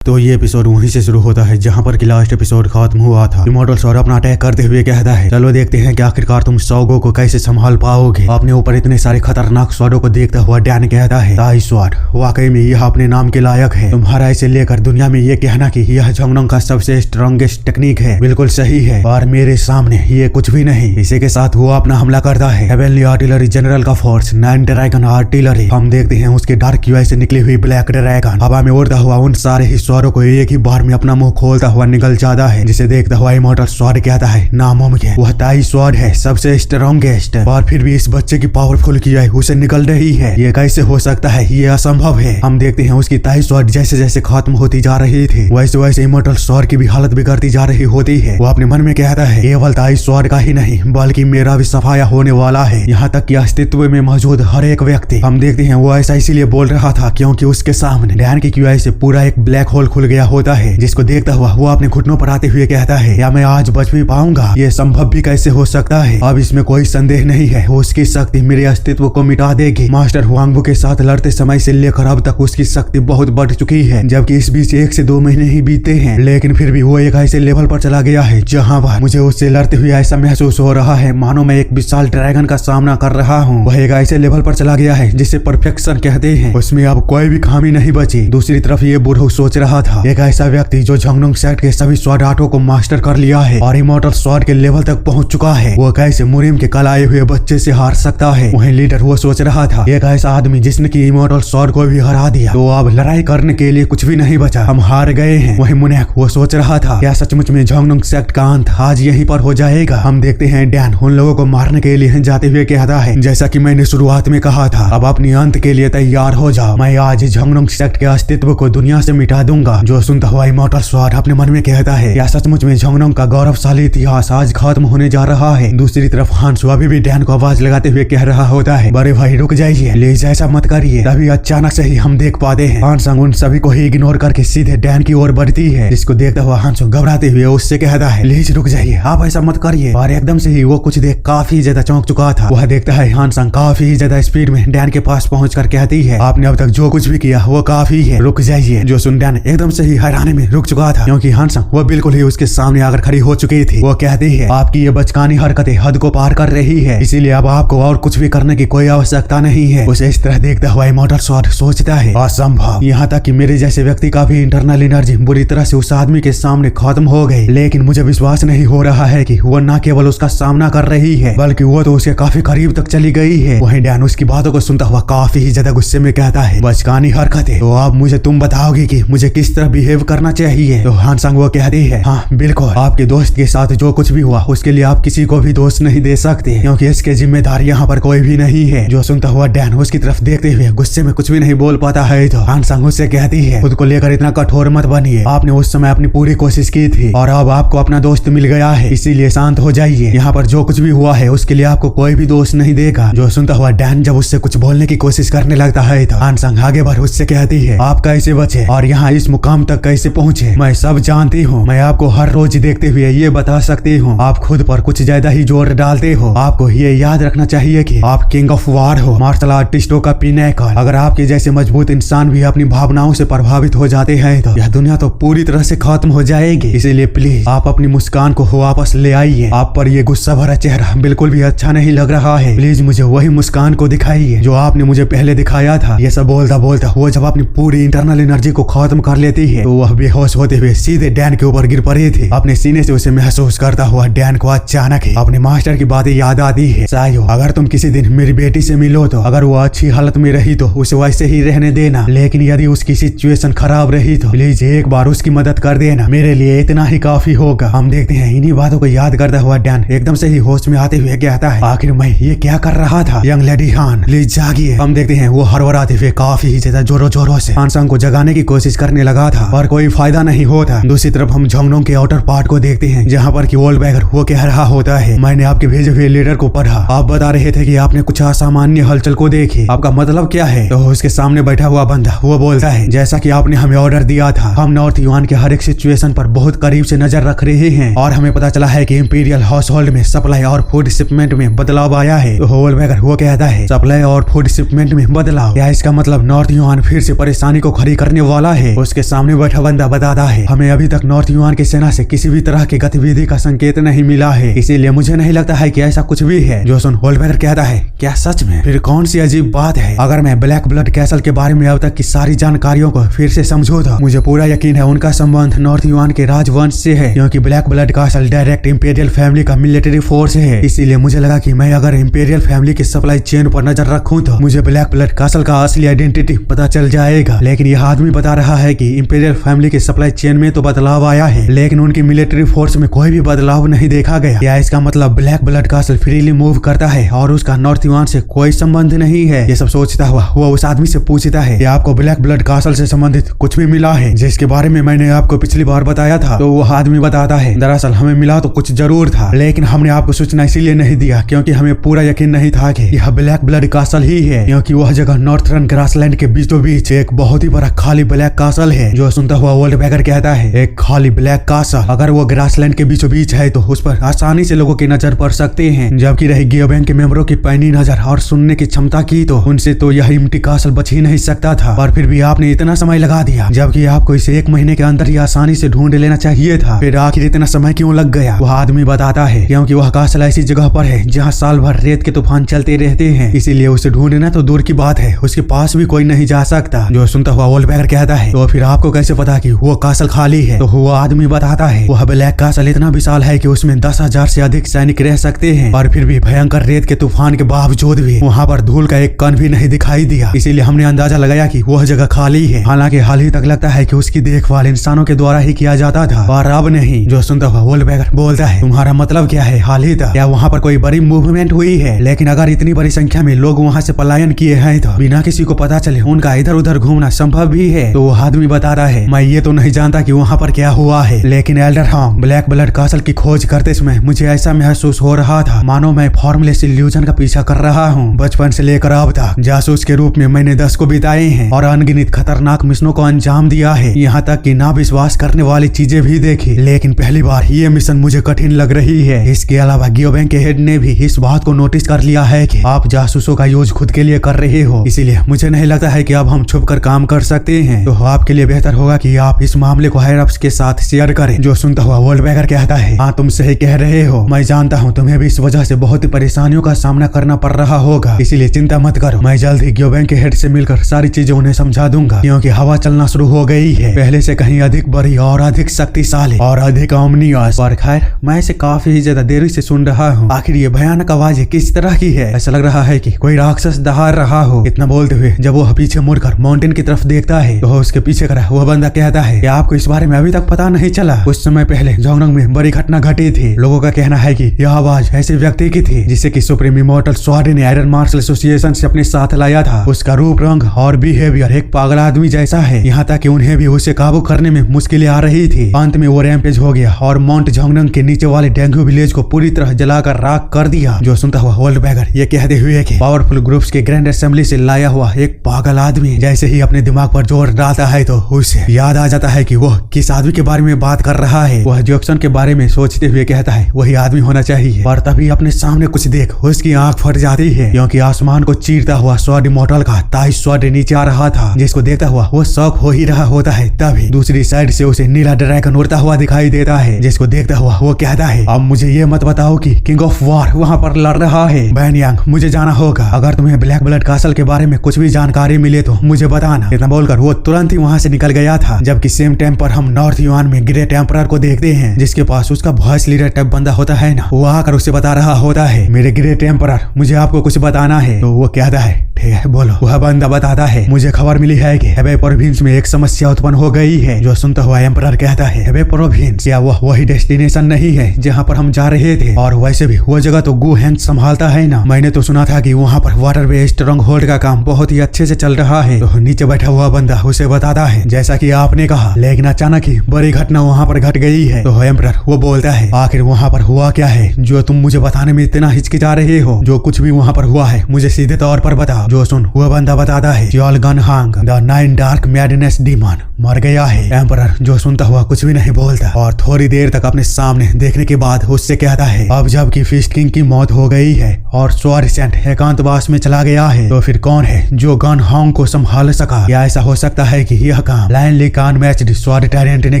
तो ये एपिसोड वहीं से शुरू होता है जहां पर कि लास्ट एपिसोड खत्म हुआ था। इमॉर्टल सॉर अपना अटैक करते हुए कहता है, चलो देखते हैं कि आखिरकार तुम सौगो को कैसे संभाल पाओगे। अपने ऊपर इतने सारे खतरनाक स्वॉर्डों को देखता हुआ डैन कहता है, ताई स्वॉर्ड वाकई में यह अपने नाम के लायक है। तुम्हारा इसे लेकर दुनिया में ये कहना कि यह झंगनोंग का सबसे स्ट्रॉन्गेस्ट टेक्निक है बिल्कुल सही है, और मेरे सामने ये कुछ भी नहीं। इसी के साथ वो अपना हमला करता है। हेवनली आर्टिलरी जनरल का फोर्स 9 ड्रैगन आर्टिलरी। हम देखते हैं उसके डार्क क्यूआई से निकली हुई ब्लैक ड्रैगन हवा में उड़ता हुआ उन सारे ही स्वॉर्डों को एक ही बार में अपना मुंह खोलता हुआ निकल जाता है, जिसे देखता हुआ इमॉर्टल स्वॉर्ड कहता है, नामुमकिन, वह ताई स्वॉर्ड है सबसे स्ट्रॉन्गेस्ट, और फिर भी इस बच्चे की पावरफुल क्यूआई उसे निकल रही है। ये कैसे हो सकता है, ये असंभव है। हम देखते हैं उसकी ताई स्वॉर्ड जैसे जैसे खत्म होती जा रही थी वैसे वैसे इमॉर्टल स्वॉर्ड की भी हालत बिगड़ती जा रही होती है। वो अपने मन में कहता है, केवल ताई स्वॉर्ड का ही नहीं बल्कि मेरा भी सफाया होने वाला है, यहाँ तक कि अस्तित्व में मौजूद हर एक व्यक्ति। हम देखते हैं वो ऐसा इसीलिए बोल रहा था क्योंकि उसके सामने डैन की क्यूआई से पूरा एक ब्लैक होल खुल गया होता है, जिसको देखता हुआ वो अपने घुटनों पर आते हुए कहता है, या मैं आज बच भी पाऊंगा, ये संभव भी कैसे हो सकता है। अब इसमें कोई संदेह नहीं है, उसकी शक्ति मेरे अस्तित्व को मिटा देगी। मास्टर हुआंगबो के साथ लड़ते समय से लेकर अब तक उसकी शक्ति बहुत बढ़ चुकी है, जबकि इस बीच 1 से 2 महीने ही बीते हैं, लेकिन फिर भी वो एक ऐसे लेवल पर चला गया है जहाँ पर मुझे उससे लड़ते हुए ऐसा महसूस हो रहा है मानो मैं एक विशाल ड्रैगन का सामना कर रहा हूँ। वह एक ऐसे लेवल पर चला गया है जिसे परफेक्शन कहते हैं, उसमें अब कोई भी खामी नहीं बची। दूसरी तरफ ये बुढ़ऊ सोच रहा था, एक ऐसा व्यक्ति जो झंगनोंग सेक्ट के सभी स्वॉर्ड आर्टों को मास्टर कर लिया है और इमॉर्टल स्वॉर्ड के लेवल तक पहुंच चुका है, वो कैसे मुरिम के कल आए हुए बच्चे से हार सकता है। वहीं लीडर वो सोच रहा था, एक ऐसा आदमी जिसने की इमॉर्टल स्वॉर्ड को भी हरा दिया, तो अब लड़ाई करने के लिए कुछ भी नहीं बचा, हम हार गए हैं। वहीं मुनेक वो सोच रहा था, क्या सचमुच में झंगनोंग सेक्ट का अंत आज यहीं पर हो जाएगा। हम देखते हैं डैन उन लोगों को मारने के लिए जाते हुए कहता है, जैसा कि मैंने शुरुआत में कहा था, अब अपने अंत के लिए तैयार हो जाओ, मैं आज झंगनोंग सेक्ट के अस्तित्व को दुनिया से मिटा दूंगा। जो सुनता हुआ इमॉर्टल स्वॉर्ड अपने मन में कहता है, क्या सचमुच में झंगनोंग का गौरवशाली इतिहास आज खत्म होने जा रहा है। दूसरी तरफ हांसो अभी भी डैन को आवाज लगाते हुए कह रहा होता है, बड़े भाई रुक जाइए, प्लीज ऐसा मत करिए। तभी अचानक से ही हम देख पाते हैं हांसंग उन सभी को ही इग्नोर करके सीधे डैन की ओर बढ़ती है, जिसको देखता हुआ हांसो घबराते हुए उससे कहता है, प्लीज रुक जाइए, आप ऐसा मत करिए। और एकदम से ही वो कुछ देख काफी ज्यादा चौंक चुका था। वह देखता है हांसंग काफी ज्यादा स्पीड में डैन के पास पहुंचकर कहती है, आपने अब तक जो कुछ भी किया वो काफी है, रुक जाइए। जो सुन डैन एकदम से ही हैरानी में रुक चुका था, क्योंकि हांसंग वो बिल्कुल ही उसके सामने आकर खड़ी हो चुकी थी। वो कहती है, आपकी ये बचकानी हरकतें हद को पार कर रही है, इसीलिए अब आपको और कुछ भी करने की कोई आवश्यकता नहीं है। उसे इस तरह देखता हुआ इमॉर्टल स्वॉर्ड सोचता है, असंभव, यहाँ तक कि मेरे जैसे व्यक्ति का भी इंटरनल एनर्जी बुरी तरह से उस आदमी के सामने खत्म हो गई, लेकिन मुझे विश्वास नहीं हो रहा है कि वो न केवल उसका सामना कर रही है बल्कि वो तो उसके काफी करीब तक चली गई है। वहीं डैन उसकी बातों को सुनता हुआ काफी ही ज्यादा गुस्से में कहता है, बचकानी हरकतें, तो अब मुझे तुम बताओगे कि मुझे किस तरह बिहेव करना चाहिए। तो हांसंग वो कहती है, हाँ बिल्कुल, आपके दोस्त के साथ जो कुछ भी हुआ उसके लिए आप किसी को भी दोष नहीं दे सकते, क्योंकि इसके जिम्मेदार यहाँ पर कोई भी नहीं है। जो सुनता हुआ डैन उसकी तरफ देखते हुए गुस्से में कुछ भी नहीं बोल पाता है, तो हांसंग उससे कहती है, खुद को लेकर इतना कठोर मत बनिए, आपने उस समय अपनी पूरी कोशिश की थी और अब आपको अपना दोस्त मिल गया है, इसीलिए शांत हो जाइए। यहाँ पर जो कुछ भी हुआ है उसके लिए आपको कोई भी दोष नहीं देगा। जो सुनता हुआ डैन जब उससे कुछ बोलने की कोशिश करने लगता है, तो हांसंग आगे बढ़ उससे कहती है, आप कैसे बचे और यहाँ इस मुकाम तक कैसे पहुँचे, मैं सब जानती हूँ। मैं आपको हर रोज देखते हुए ये बता सकती हूँ, आप खुद पर कुछ ज्यादा ही जोर डालते हो। आपको ये याद रखना चाहिए कि आप किंग ऑफ वार हो, मार्शल आर्टिस्टों का पिनैकल। अगर आपके जैसे मजबूत इंसान भी अपनी भावनाओं से प्रभावित हो जाते हैं तो यह दुनिया तो पूरी तरह से खत्म हो जाएगी। इसीलिए प्लीज आप अपनी मुस्कान को वापस ले आइए। आप पर ये गुस्सा भरा चेहरा बिल्कुल भी अच्छा नहीं लग रहा है, प्लीज मुझे वही मुस्कान को दिखाइए जो आपने मुझे पहले दिखाया था। ये सब बोलता बोलता वो जब अपनी पूरी इंटरनल एनर्जी को खत्म कर लेती है तो वह बेहोश होते हुए सीधे डैन के ऊपर गिर पड़ी थी। अपने सीने से उसे महसूस करता हुआ डैन को अचानक ही अपने मास्टर की बातें याद आती है, सायो अगर तुम किसी दिन मेरी बेटी से मिलो तो अगर वो अच्छी हालत में रही तो उसे वैसे ही रहने देना, लेकिन यदि उसकी सिचुएशन खराब रही तो प्लीज एक बार उसकी मदद कर देना, मेरे लिए इतना ही काफी होगा। हम देखते हैं इन्हीं बातों को याद करता हुआ डैन एकदम से ही होश में आते हुए कहता है, आखिर मैं ये क्या कर रहा था, यंग लेडी हान प्लीज जागिए। हम देखते हैं वो हड़बड़ाते हुए काफी ही ज्यादा जोरों से हांसंग को जगाने की कोशिश करने लगा था, पर कोई फायदा नहीं होता। दूसरी तरफ हम झंगनोंग के आउटर पार्ट को देखते हैं, जहाँ पर कि वोल्डबैगर वो कह रहा होता है, मैंने आपके भेजे हुए लीडर को पढ़ा, आप बता रहे थे कि आपने कुछ असामान्य हलचल को देखी, आपका मतलब क्या है। तो उसके सामने बैठा हुआ बंदा वो बोलता है, जैसा कि आपने हमें ऑर्डर दिया था, हम नॉर्थ युआन के हर एक सिचुएशन पर बहुत करीब से नजर रख रहे हैं और हमें पता चला है कि इंपीरियल हाउस होल्ड में सप्लाई और फूड शिपमेंट में बदलाव आया है। तो वोल्डबैगर वो कहता है, सप्लाई और फूड शिपमेंट में बदलाव, क्या इसका मतलब नॉर्थ युआन फिर से परेशानी को खड़ी करने वाला है। उसके सामने बैठा बंदा बताता है, हमें अभी तक नॉर्थ युआन की सेना से किसी भी तरह की गतिविधि का संकेत नहीं मिला है, इसीलिए मुझे नहीं लगता है कि ऐसा कुछ भी है। जो सुन होल्डबैगर कहता है, क्या सच में? फिर कौन सी अजीब बात है? अगर मैं ब्लैक ब्लड कैसल के बारे में अब तक की सारी जानकारियों को फिर से समझूं तो मुझे पूरा यकीन है उनका संबंध नॉर्थ युआन के राजवंश से है, क्योंकि black blood castle direct imperial family का मिलिट्री फोर्स है। इसीलिए मुझे लगा कि मैं अगर इंपीरियल फैमिली की सप्लाई चेन पर नजर रखूं तो मुझे ब्लैक ब्लड कैसल का असली आइडेंटिटी पता चल जाएगा। लेकिन यह आदमी बता रहा है कि इंपीरियल फैमिली की सप्लाई चेन में तो बदलाव आया है, लेकिन उनकी मिलिट्री फोर्स में कोई भी बदलाव नहीं देखा गया। क्या इसका मतलब black blood castle freely move करता है और उसका नॉर्थ युआन से कोई संबंध नहीं है? ये सब सोचता हुआ वो उस आदमी से पूछता है, क्या आपको ब्लैक ब्लड कैसल से संबंधित कुछ भी मिला है जिसके बारे में मैंने आपको पिछली बार बताया था? तो वो आदमी बताता है, दरअसल हमें मिला तो कुछ जरूर था, लेकिन हमने आपको सूचना इसीलिए नहीं दिया क्योंकि हमें पूरा यकीन नहीं था कि यह ब्लैक ब्लड कैसल ही है, क्योंकि वह जगह नॉर्थर्न ग्रासलैंड के बीचों बीच एक बहुत ही बड़ा खाली ब्लैक कैसल है। जो सुनता हुआ होल्डबैगर कहता है, एक खाली ब्लैक कैसल? अगर वो ग्रासलैंड के बीचों बीच है तो उस पर आसानी से लोगों की नजर पड़ सकते हैं, जबकि रही गियोबैंग के मेंबरों की पैनी नजर और सुनने की क्षमता की तो उनसे तो यह इम्टी कैसल बच ही नहीं सकता था। और फिर भी आपने इतना समय लगा दिया, जबकि आपको इसे 1 महीने के अंदर ही आसानी से ढूंढ लेना चाहिए था। फिर आखिर इतना समय क्यों लग गया? वह आदमी बताता है, क्योंकि वह कैसल ऐसी जगह पर है जहाँ साल भर रेत के तूफान चलते रहते हैं, इसीलिए उसे ढूंढना तो दूर की बात है, उसके पास भी कोई नहीं जा सकता। जो सुनता हुआ होल्डबैगर कहता है, तो फिर आपको कैसे पता कि वो कैसल खाली है? तो वो आदमी बताता है, वह ब्लैक कैसल इतना विशाल है कि उसमें 10,000 से अधिक सैनिक रह सकते हैं, और फिर भी भयंकर रेत के तूफान के बावजूद भी वहाँ पर धूल का एक कण भी नहीं दिखाई दिया, इसीलिए हमने अंदाजा लगाया कि वह जगह खाली है। हालांकि हाल ही तक लगता है कि उसकी देखभाल इंसानों के द्वारा ही किया जाता था और अब नहीं। जो सुनता हुआ होल्डबैगर बोलता है, तुम्हारा मतलब क्या है? हाल ही तक क्या वहाँ पर कोई बड़ी मूवमेंट हुई है? लेकिन अगर इतनी बड़ी संख्या में लोग वहाँ से पलायन किए हैं तो बिना किसी को पता चले उनका इधर उधर घूमना संभव भी है। तो वो आदमी बता रहा है, मैं ये तो नहीं जानता कि वहाँ पर क्या हुआ है, लेकिन एल्डर हाम ब्लैक ब्लड कैसल की खोज करते समय मुझे ऐसा महसूस हो रहा था मानो मैं फॉर्मलेस इल्यूजन का पीछा कर रहा हूँ। बचपन से लेकर अब तक जासूस के रूप में मैंने 10 को बिताए हैं और अनगिनत खतरनाक मिशनों को अंजाम दिया है, यहाँ तक कि ना विश्वास करने वाली चीजें भी देखी, लेकिन पहली बार ये मिशन मुझे कठिन लग रही है। इसके अलावा गियोबैंग के हेड ने भी इस बात को नोटिस कर लिया है कि आप जासूसों का यूज खुद के लिए कर रहे हो, इसीलिए मुझे नहीं लगता है कि अब हम छुप कर काम कर सकते हैं। तो आपके लिए बेहतर होगा कि आप इस मामले को हायर अप्स के साथ शेयर करें। जो सुनता हुआ होल्डबैगर कहता है, हाँ तुम सही कह रहे हो, मैं जानता हूँ तुम्हें भी इस वजह से बहुत ही परेशानियों का सामना करना पड़ रहा होगा, इसीलिए चिंता मत करो, मैं जल्द ही गियोबैंग के हेड से मिलकर सारी चीजें उन्हें समझा दूंगा, क्योंकि हवा चलना शुरू हो गई है, पहले से कहीं अधिक बड़ी और अधिक शक्तिशाली और अधिक ओमनियस। और खैर मैं इसे काफी ही ज्यादा देरी से सुन रहा हूँ, आखिर ये भयानक आवाज किस तरह की है? ऐसा लग रहा है कि कोई राक्षस दहाड़ रहा हो। इतना बोलते हुए जब वो पीछे मुड़कर माउंटेन की तरफ देखता है तो उसके पीछे खड़ा वो बंदा कहता है, क्या आपको इस बारे में अभी तक पता नहीं चला? कुछ समय पहले जोंगनोंग में बड़ी घटना घटी थी। लोगों का कहना है कि यह आवाज ऐसे व्यक्ति की थी जिसे कि सुप्रीम इमॉर्टल स्वॉर्ड ने आयरन मार्शल एसोसिएशन से अपने साथ लाया था। उसका रूप रंग और बिहेवियर एक पागल आदमी जैसा है, यहाँ तक कि उन्हें भी उसे काबू करने में मुश्किलें आ रही थी। अंत में वो रैम्पेज हो गया और माउंट जोंगनोंग के नीचे वाले डेंगू विलेज को पूरी तरह जलाकर राख कर दिया। जो सुनता हुआ होल्डबैगर ये कहते हुए कि पावरफुल ग्रुप्स के ग्रैंड असेंबली से लाया हुआ एक पागल आदमी जैसे ही अपने दिमाग पर जोर डालता है तो उसे याद आ जाता है कि वह किस आदमी के बारे में बात कर रहा है। वह जैक्सन के बारे में सोचते हुए कहता है, वही आदमी होना चाहिए। और तभी अपने सामने कुछ देख उसकी आंख फट जाती है, क्योंकि आसमान को चीरता हुआ स्वॉर्ड इमॉर्टल का ताइस स्वॉर्ड नीचे आ रहा था, जिसको देखता हुआ वो शौक हो ही रहा होता है। तभी दूसरी साइड से उसे नीला ड्रैगन उड़ता हुआ दिखाई देता है, जिसको देखता हुआ वो कहता है, अब मुझे ये मत बताओ कि किंग ऑफ वॉर वहाँ पर लड़ रहा है। बैनयांग मुझे जाना होगा, अगर तुम्हें ब्लैक ब्लड कैसल के बारे में कुछ भी जानकारी मिले तो मुझे बताना। इतना बोलकर वो तुरंत ही वहाँ से निकल गया था। जबकि सेम टाइम पर हम नॉर्थ युआन में ग्रेट एम्परर को देखते हैं, जिसके पास उसका वॉइस लीडर टाइप बंदा होता है ना, वो आकर उसे बता रहा होता है, मेरे ग्रेट एम्परर मुझे आपको कुछ बताना है। तो वो कहता है, ठीक है बोलो। वह बंदा बताता है, मुझे खबर मिली है कि हेबे प्रोविंस में एक समस्या उत्पन्न हो गई है। जो सुनता हुआ एम्परर कहता है, हेबे प्रोविंस क्या वह वही डेस्टिनेशन नहीं है जहाँ पर हम जा रहे थे? और वैसे भी वो जगह तो गु हैंड संभालता है ना, मैंने तो सुना था कि वहाँ पर वाटर वे स्ट्रॉन्ग होल्ड का काम बहुत ही अच्छे से चल रहा है। तो नीचे बैठा हुआ बंदा उसे बताता है, जैसा कि आपने कहा, लेकिन अचानक ही बड़ी घटना वहाँ पर घट गई है। तो एम्परर वो बोलता है, आखिर वहाँ पर हुआ क्या है जो तुम मुझे बताने में इतना हिचकिचा रहे हो? जो कुछ भी वहाँ पर हुआ है मुझे सीधे तौर पर बताओ। जो सुन वह बंदा बताता है, जॉल gun Hong the 9 dark madness demon मर गया है। एम्परर जो सुनता हुआ कुछ भी नहीं बोलता और थोड़ी देर तक अपने सामने देखने के बाद उससे कहता है, अब जबकि फिस्ट किंग की मौत हो गई है और स्वॉर्ड एकांतवास में चला गया है, तो फिर कौन है जो गन हांग को संभाल सका? या ऐसा हो सकता है कि यह यह काम लाइन ली कान मैच स्वॉर्ड टैलेंट ने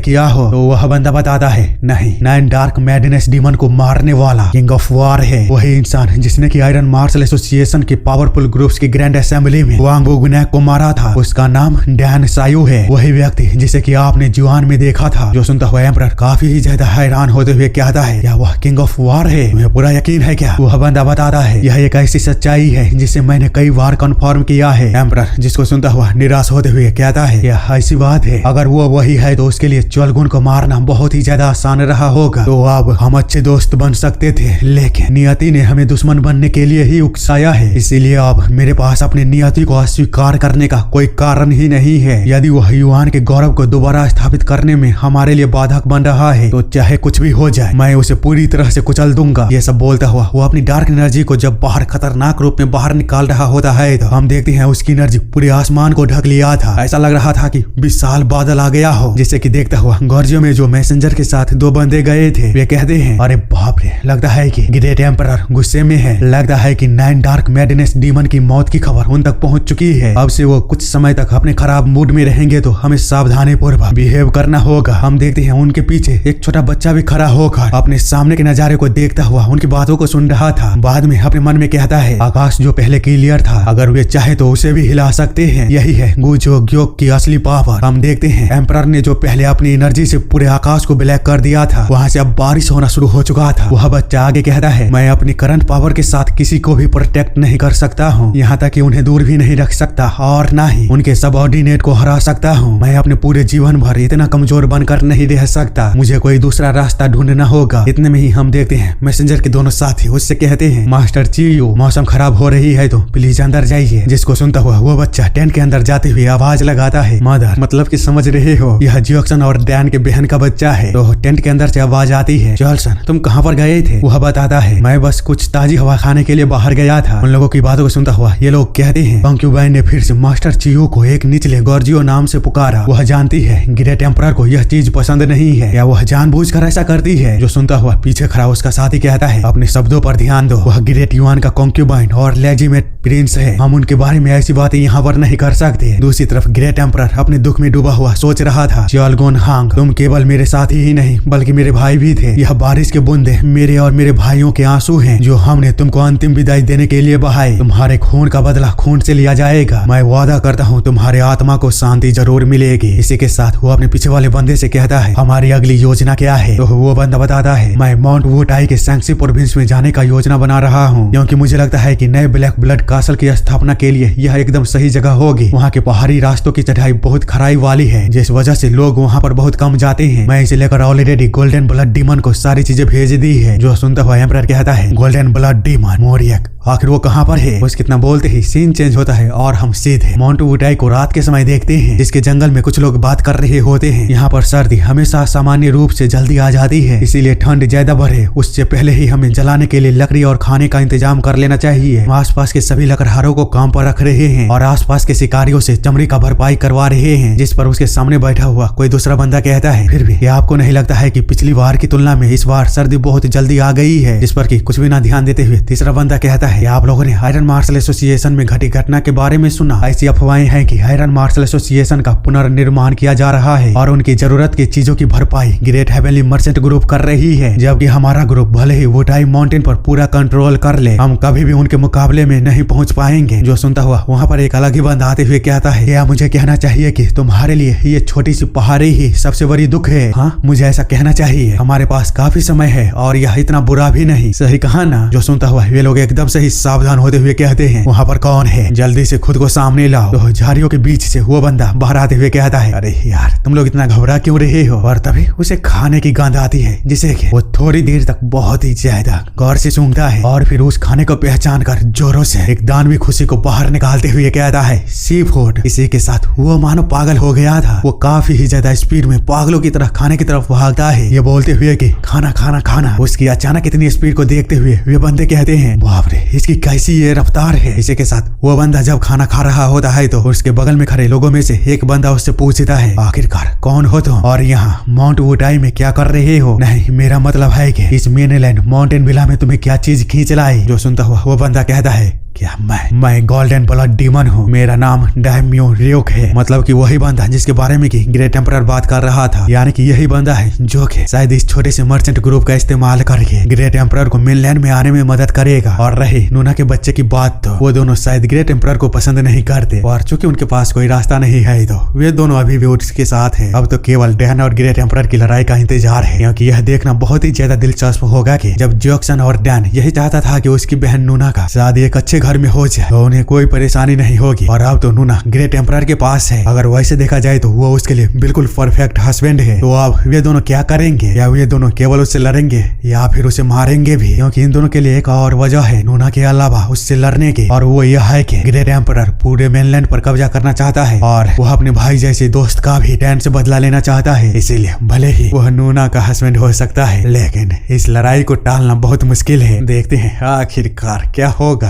किया हो तो वह बंदा बताता है नहीं, 9 डार्क मैडनेस डीमन को मारने वाला किंग ऑफ वॉर है वही इंसान जिसने की आयरन मार्शल एसोसिएशन के पावरफुल ग्रुप्स की ग्रैंड असेंबली में वांग वुगनैक को मारा था। उसका नाम डैन सायू है, वही व्यक्ति जिसे कि आपने जुआन में देखा था। जो सुनता हुआ एम्परर काफी ही ज्यादा हैरान होते हुए कहता है क्या वह किंग ऑफ वॉर है? तुम्हें पूरा यकीन है क्या? वह बंदा बताता है यह एक ऐसी सच्चाई है जिसे मैंने कई बार कंफर्म किया है। एम्परर जिसको सुनता हुआ निराश होते हुए कहता है यह ऐसी बात है, अगर वो वही है तो उसके लिए चोलगुन को मारना बहुत ही ज्यादा आसान रहा होगा। तो अब हम अच्छे दोस्त बन सकते थे, लेकिन नियति ने हमें दुश्मन बनने के लिए ही उकसाया है। इसीलिए अब मेरे पास अपनी नियति को अस्वीकार करने का कोई कारण ही नहीं है। यदि वह युआन के गौरव को दोबारा स्थापित करने में हमारे लिए बाधक बन रहा है तो चाहे कुछ भी हो जाए मैं उसे पूरी तरह से कुचल दूंगा। ये सब बोलता हुआ वो अपनी डार्क एनर्जी को जब बाहर खतरनाक रूप में बाहर निकाल रहा होता है तो हम देखते हैं उसकी एनर्जी पूरे आसमान को ढक लिया था। ऐसा लग रहा था कि विशाल बादल आ गया हो। जिसे कि देखता हुआ गॉर्जियो में जो मैसेंजर के साथ 2 बंदे गए थे वे कहते हैं अरे बाप रे, लगता है कि ग्रेट एम्परर गुस्से में है। लगता है कि 9 डार्क मैडनेस डीमन की मौत की खबर उन तक पहुंच चुकी है। अब से वो कुछ समय तक अपने खराब मूड में रहेंगे तो हमें सावधानी पूर्वक बिहेव करना होगा। हम देखते हैं उनके पीछे एक छोटा बच्चा भी खड़ा होकर अपने सामने के नजारे को देखता हुआ उनकी बातों को सुन रहा था। बाद में अपने मन में कहता है आकाश जो पहले क्लियर था अगर वे चाहे तो उसे भी हिला सकते हैं। यही है गुजो ग्योक की असली पावर। हम देखते हैं एम्परर ने जो पहले अपनी एनर्जी से पूरे आकाश को ब्लैक कर दिया था वहां से अब बारिश होना शुरू हो चुका था। वह बच्चा आगे कहता है मैं अपनी करंट पावर के साथ किसी को भी प्रोटेक्ट नहीं कर सकता हूँ, यहाँ तक कि उन्हें दूर भी नहीं रख सकता और ना ही उनके सबऑर्डिनेट को हरा सकता हूँ। मैं अपने पूरे जीवन भर इतना कमजोर बनकर नहीं रह सकता, मुझे कोई दूसरा रास्ता ढूंढना होगा। इतने में ही हम देखते हैं मैसेंजर के दोनों साथी उससे कहते हैं मास्टर चियो मौसम खराब हो रही है तो प्लीज अंदर जाइए। जिसको सुनता हुआ वो बच्चा टेंट के अंदर जाते हुए आवाज लगाता है मदर, मतलब कि समझ रहे हो यह जियोक्सन और डैन के बहन का बच्चा है। तो टेंट के अंदर से आवाज आती है जॉल्सन तुम कहाँ पर गए थे? वह बताता है मैं बस कुछ ताजी हवा खाने के लिए बाहर गया था। उन लोगों की बातों को सुनता हुआ ये लोग कहते हैं कंक्यूबाइन ने फिर से मास्टर चियो को एक निचले गॉर्जियो नाम से पुकारा। वह जानती है ग्रेट एम्परर को यह चीज पसंद नहीं है या वह जानबूझकर ऐसा करती है। जो सुनता हुआ पीछे खड़ा उसका साथी कहता है अपने शब्दों पर ध्यान दो, वह ग्रेट युआन का कंक्यूबाइन और लेजिमेट प्रिंस है, हम उनके बारे में ऐसी बातें यहाँ पर नहीं कर सकते। दूसरी तरफ ग्रेट एम्परर अपने दुख में डूबा हुआ सोच रहा था चोलगुन हांग तुम केवल मेरे साथी ही नहीं बल्कि मेरे भाई भी थे। यह बारिश के बूंदे मेरे और मेरे भाइयों के आंसू हैं जो हमने तुमको अंतिम विदाई देने के लिए बहाए। तुम्हारे खून का बदला खून से लिया जाएगा। मैं वादा करता हूँ तुम्हारे आत्मा को शांति जरूर मिलेगी। इसी के साथ वो अपने पीछे वाले बंदे से कहता है हमारी अगली योजना क्या है? तो वो बंदा बताता है मैं माउंट वुटाई के सैंक्सी प्रोविंस में जाने का योजना बना रहा हूँ क्योंकि मुझे लगता है कि नए ब्लैक ब्लड कासल की स्थापना के लिए यह एकदम सही जगह होगी। वहाँ के पहाड़ी रास्तों की चढ़ाई बहुत खराई वाली है जिस वजह से लोग वहाँ पर बहुत कम जाते हैं। मैं इसे लेकर ऑलरेडी गोल्डन ब्लड डीमन को सारी चीजें भेज दी है। जो सुनता हुआ एम्परर कहता है गोल्डन ब्लड डीमन मोरियक आखिर वो कहाँ पर है? बस कितना बोलते ही सीन चेंज होता है और हम सीधे माउंट वुटाई को रात के समय देखते हैं जिसके जंगल में कुछ लोग बात कर रहे होते हैं। यहाँ पर सर्दी हमेशा सामान्य रूप से जल्दी आ जाती है इसीलिए ठंड ज्यादा बढ़े उससे पहले ही हमें जलाने के लिए लकड़ी और खाने का इंतजाम कर लेना चाहिए। आसपास के सभी लकड़हारों को काम पर रख रहे हैं और आसपास के शिकारियों से चमड़ी का भरपाई करवा रहे हैं। जिस पर उसके सामने बैठा हुआ कोई दूसरा बंदा कहता है फिर भी क्या आपको नहीं लगता है कि पिछली बार की तुलना में इस बार सर्दी बहुत जल्दी आ गई है? जिस पर कि कुछ भी ना ध्यान देते हुए तीसरा बंदा कहता है आप लोगों ने आयरन मार्शल एसोसिएशन में घटी घटना के बारे में सुना? ऐसी अफवाहें हैं कि आयरन मार्शल एसोसिएशन का पुनर्निर्माण किया जा रहा है और उनकी जरूरत की चीजों की भरपाई ग्रेट हेवनली मर्चेंट ग्रुप कर रही है। जबकि हमारा ग्रुप भले ही वुटाई माउंटेन पर पूरा कंट्रोल कर ले हम कभी भी उनके मुकाबले में नहीं पहुंच पाएंगे। जो सुनता हुआ वहाँ पर एक अलग ही बंदा आते हुए कहता है क्या मुझे कहना चाहिए कि तुम्हारे लिए ये छोटी सी पहाड़ी ही सबसे बड़ी दुख है? हाँ मुझे ऐसा कहना चाहिए। हमारे पास काफी समय है और यह इतना बुरा भी नहीं। सही कहा ना? जो सुनता हुआ वे लोग एकदम से ही सावधान होते हुए कहते हैं वहाँ पर कौन है? जल्दी से खुद को सामने लाओ। तो झाड़ियों के बीच से वो बंदा बाहर आते हुए कहता है अरे यार तुम लोग इतना घबरा क्यों रहे हो? और तभी उसे खाने की गंध आती है जिसे कि वो थोड़ी देर तक बहुत ही ज्यादा गौर से सूंघता है और फिर उस खाने को पहचान कर जोरों से एक दानवी खुशी को बाहर निकालते हुए कहता है सी फूड। इसी के साथ वो मानो पागल हो गया था। वो काफी ही ज्यादा स्पीड में पागलों की तरह खाने की तरफ भागता है ये बोलते हुए कि खाना खाना खाना। उसकी अचानक इतनी स्पीड को देखते हुए वे बंदे कहते हैं बाप रे इसकी कैसी ये रफ्तार है। इसी के साथ वो बंदा जब खाना खा रहा होता है तो उसके बगल में खड़े लोगों में से एक बंदा उससे पूछता है आखिरकार कौन हो तुम और यहाँ माउंट वुटाई में क्या कर रहे हो? नहीं मेरा मतलब है कि इस मेनलैंड माउंटेन विला में तुम्हें क्या चीज खींच लाई? जो सुनता हुआ वो बंदा कहता है क्या मैं गोल्डन ब्लड डीमन हूँ, मेरा नाम डैम्यो रियोक है। मतलब कि वही बंदा जिसके बारे में कि ग्रेट एम्परर बात कर रहा था, यानी कि यही बंदा है जो कि शायद इस छोटे से मर्चेंट ग्रुप का इस्तेमाल करके ग्रेट एम्परर को मेनलैंड में आने में मदद करेगा। और रही नूना के बच्चे की बात, तो वो दोनों शायद ग्रेट एम्परर को पसंद नहीं करते, और चूंकि उनके पास कोई रास्ता नहीं है तो वे दोनों अभी भी उसके साथ है। अब तो केवल डैन और ग्रेट एम्परर की लड़ाई का इंतजार है, क्योंकि यह देखना बहुत ही ज्यादा दिलचस्प होगा कि जब जैक्सन और डैन यही चाहता था कि उसकी बहन नूना का शादी एक अच्छे घर में हो जाए तो उन्हें कोई परेशानी नहीं होगी, और अब तो नूना ग्रेट एम्परर के पास है। अगर वैसे देखा जाए तो वो उसके लिए बिल्कुल परफेक्ट हस्बैंड है। तो अब वे दोनों क्या करेंगे? या वे दोनों केवल उससे लड़ेंगे या फिर उसे मारेंगे भी? क्योंकि इन दोनों के लिए एक और वजह है नूना के अलावा उससे लड़ने की, और वो यह है कि ग्रेट एम्परर पूरे मेनलैंड पर कब्जा करना चाहता है, और वह अपने भाई जैसे दोस्त का भी डैन से बदला लेना चाहता है। इसीलिए भले ही वह नूना का हस्बैंड हो सकता है, लेकिन इस लड़ाई को टालना बहुत मुश्किल है। देखते हैं आखिरकार क्या होगा।